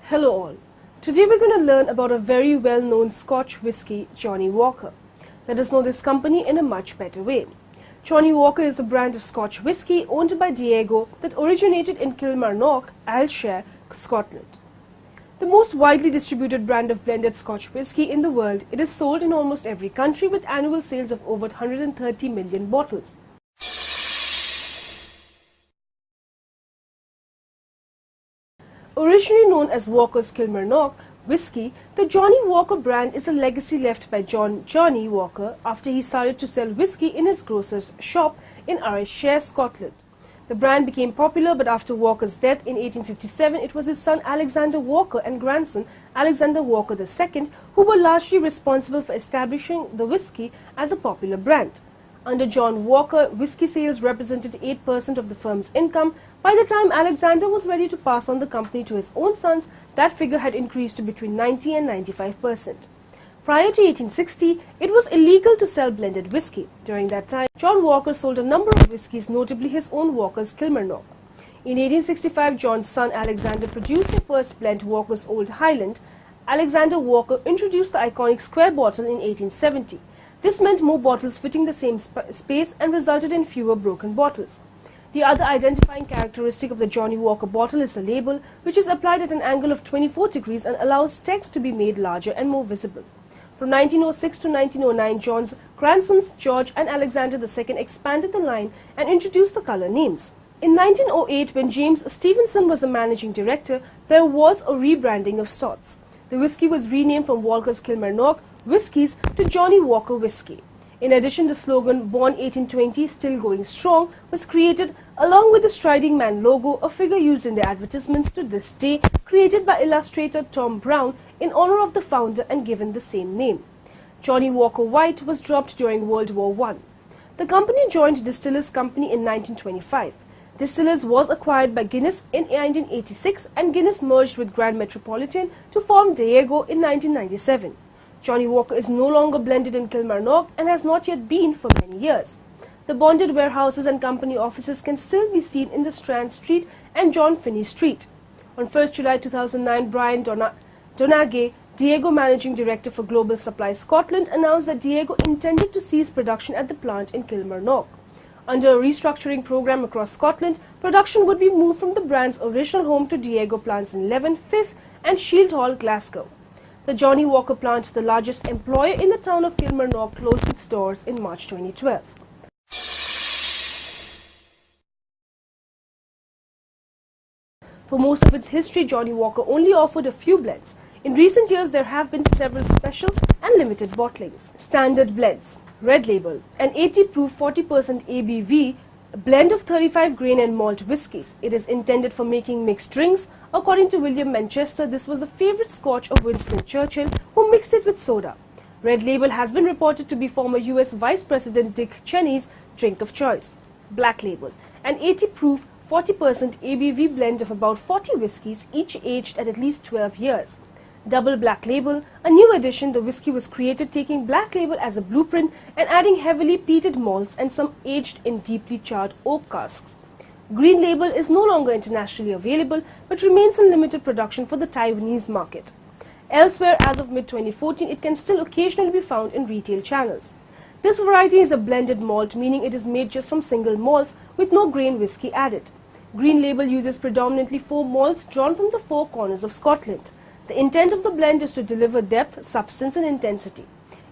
Hello all. Today we're going to learn about a very well-known Scotch whisky, Johnnie Walker. Let us know this company in a much better way. Johnnie Walker is a brand of Scotch whisky owned by Diageo that originated in Kilmarnock, Ayrshire, Scotland. The most widely distributed brand of blended Scotch whisky in the world, it is sold in almost every country with annual sales of over 130 million bottles. Originally known as Walker's Kilmarnock whisky, the Johnnie Walker brand is a legacy left by Johnnie Walker after he started to sell whisky in his grocer's shop in Ayrshire, Scotland. The brand became popular, but after Walker's death in 1857, it was his son Alexander Walker and grandson Alexander Walker II who were largely responsible for establishing the whisky as a popular brand. Under John Walker, whisky sales represented 8% of the firm's income. By the time Alexander was ready to pass on the company to his own sons, that figure had increased to between 90 and 95%. Prior to 1860, it was illegal to sell blended whisky. During that time, John Walker sold a number of whiskies, notably his own Walker's Kilmarnock. In 1865, John's son Alexander produced the first blend, Walker's Old Highland. Alexander Walker introduced the iconic square bottle in 1870. This meant more bottles fitting the same space and resulted in fewer broken bottles. The other identifying characteristic of the Johnnie Walker bottle is the label, which is applied at an angle of 24 degrees and allows text to be made larger and more visible. From 1906 to 1909, John's grandsons George and Alexander II expanded the line and introduced the color names. In 1908, when James Stevenson was the managing director, there was a rebranding of sorts. The whisky was renamed from Walker's Kilmarnock Whiskies to Johnnie Walker Whisky. In addition, the slogan "Born 1820, Still Going Strong" was created, along with the Striding Man logo, a figure used in the advertisements to this day, created by illustrator Tom Brown in honor of the founder and given the same name. Johnnie Walker White was dropped during World War I. The company joined Distillers Company in 1925. Distillers was acquired by Guinness in 1986 and Guinness merged with Grand Metropolitan to form Diageo in 1997. Johnnie Walker is no longer blended in Kilmarnock and has not yet been for many years. The bonded warehouses and company offices can still be seen in the Strand Street and John Finney Street. On 1st July 2009, Brian Donaghy, Diageo Managing Director for Global Supply Scotland, announced that Diageo intended to cease production at the plant in Kilmarnock. Under a restructuring program across Scotland, production would be moved from the brand's original home to Diageo plants in Leven, Fife and Shield Hall, Glasgow. The Johnnie Walker plant, the largest employer in the town of Kilmarnock, closed its doors in March 2012. For most of its history, Johnnie Walker only offered a few blends. In recent years, there have been several special and limited bottlings. Standard blends. Red Label, an 80-proof 40% ABV blend of 35 grain and malt whiskies. It is intended for making mixed drinks. According to William Manchester, this was the favorite scotch of Winston Churchill, who mixed it with soda. Red Label has been reported to be former US Vice President Dick Cheney's drink of choice. Black Label, an 80-proof 40% ABV blend of about 40 whiskies, each aged at least 12 years. Double Black Label, a new addition. The whisky was created taking Black Label as a blueprint and adding heavily peated malts and some aged in deeply charred oak casks. Green Label is no longer internationally available but remains in limited production for the Taiwanese market. Elsewhere, as of mid-2014, it can still occasionally be found in retail channels. This variety is a blended malt, meaning it is made just from single malts with no grain whisky added. Green Label uses predominantly 4 malts drawn from the 4 corners of Scotland. The intent of the blend is to deliver depth, substance and intensity.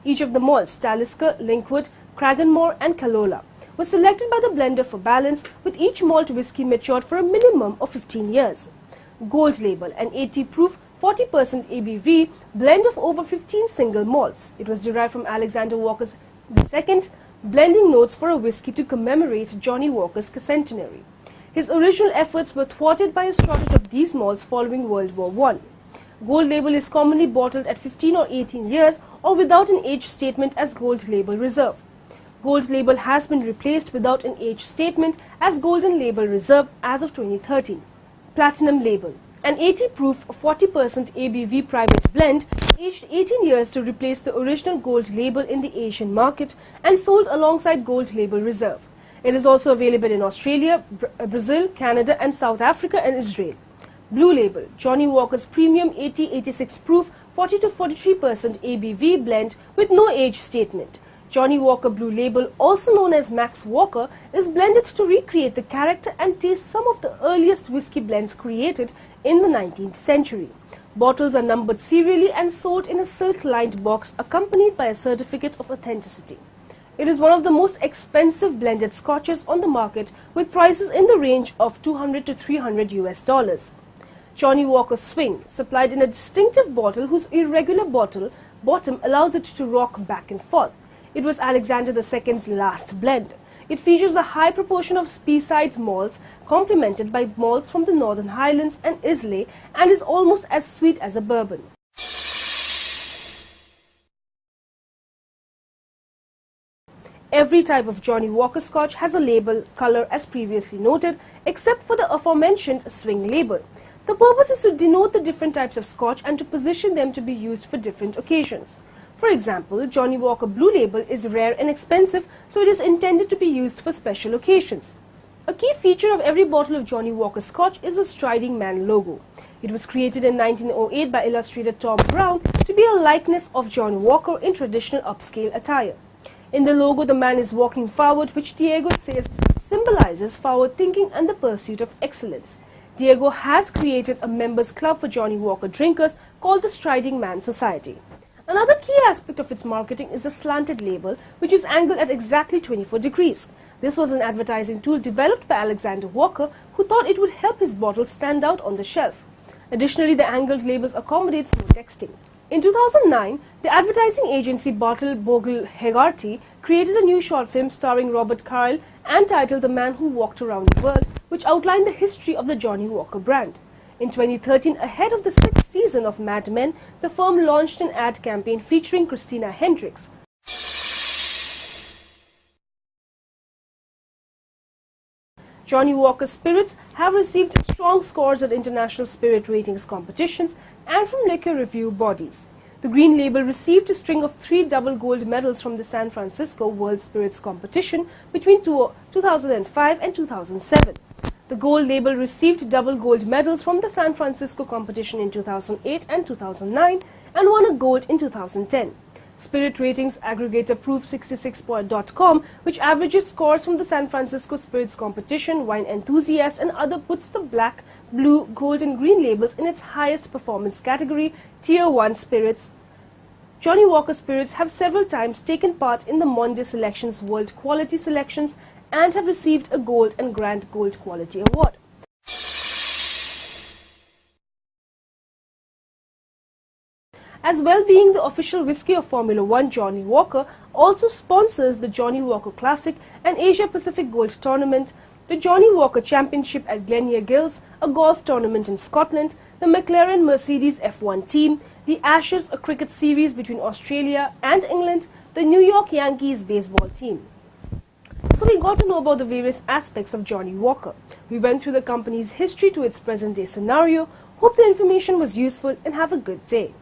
Each of the malts, Talisker, Linkwood, Cragganmore and Calola, was selected by the blender for balance, with each malt whisky matured for a minimum of 15 years. Gold Label, an 80-proof 40% ABV blend of over 15 single malts. It was derived from Alexander Walker's II, blending notes for a whisky to commemorate Johnnie Walker's centenary. His original efforts were thwarted by a shortage of these malts following World War I. Gold Label is commonly bottled at 15 or 18 years or without an age statement as Gold Label Reserve. Gold Label has been replaced without an age statement as Golden Label Reserve as of 2013. Platinum Label, an 80-proof 40% ABV private blend aged 18 years to replace the original Gold Label in the Asian market and sold alongside Gold Label Reserve. It is also available in Australia, Brazil, Canada and South Africa and Israel. Blue Label, Johnnie Walker's premium 80-86 proof 40 to 43% ABV blend with no age statement. Johnnie Walker Blue Label, also known as Max Walker, is blended to recreate the character and taste some of the earliest whiskey blends created in the 19th century. Bottles are numbered serially and sold in a silk-lined box accompanied by a certificate of authenticity. It is one of the most expensive blended scotches on the market, with prices in the range of $200 to $300. Johnnie Walker Swing, supplied in a distinctive bottle whose irregular bottom allows it to rock back and forth. It was Alexander II's last blend. It features a high proportion of Speyside malts, complemented by malts from the Northern Highlands and Islay, and is almost as sweet as a bourbon. Every type of Johnnie Walker Scotch has a label color as previously noted, except for the aforementioned swing label. The purpose is to denote the different types of Scotch and to position them to be used for different occasions. For example, Johnnie Walker Blue Label is rare and expensive, so it is intended to be used for special occasions. A key feature of every bottle of Johnnie Walker Scotch is the Striding Man logo. It was created in 1908 by illustrator Tom Brown to be a likeness of Johnnie Walker in traditional upscale attire. In the logo, the man is walking forward, which Diego says symbolizes forward thinking and the pursuit of excellence. Diego has created a members club for Johnnie Walker drinkers called the Striding Man Society. Another key aspect of its marketing is the slanted label, which is angled at exactly 24 degrees. This was an advertising tool developed by Alexander Walker, who thought it would help his bottle stand out on the shelf. Additionally, the angled labels accommodate smooth texting. In 2009, the advertising agency Bottle Bogle Hegarty created a new short film starring Robert Carlyle and titled The Man Who Walked Around the World, which outlined the history of the Johnnie Walker brand. In 2013, ahead of the 6th season of Mad Men, the firm launched an ad campaign featuring Christina Hendricks. Johnnie Walker spirits have received strong scores at international spirit ratings competitions and from liquor review bodies. The Green Label received a string of 3 double gold medals from the San Francisco World Spirits Competition between 2005 and 2007. The Gold Label received double gold medals from the San Francisco competition in 2008 and 2009 and won a gold in 2010. Spirit ratings aggregator Proof66.com, which averages scores from the San Francisco Spirits Competition, Wine Enthusiast and other, puts the black, blue, gold and green labels in its highest performance category, Tier 1 spirits. Johnnie Walker spirits have several times taken part in the Monday Selections World Quality Selections and have received a Gold and Grand Gold Quality Award. As well, being the official whiskey of Formula One, Johnnie Walker also sponsors the Johnnie Walker Classic, an Asia-Pacific Gold Tournament, the Johnnie Walker Championship at Glenere Gills, a golf tournament in Scotland, the McLaren Mercedes F1 team, the Ashes, a cricket series between Australia and England, the New York Yankees baseball team. So we got to know about the various aspects of Johnnie Walker. We went through the company's history to its present-day scenario. Hope the information was useful and have a good day.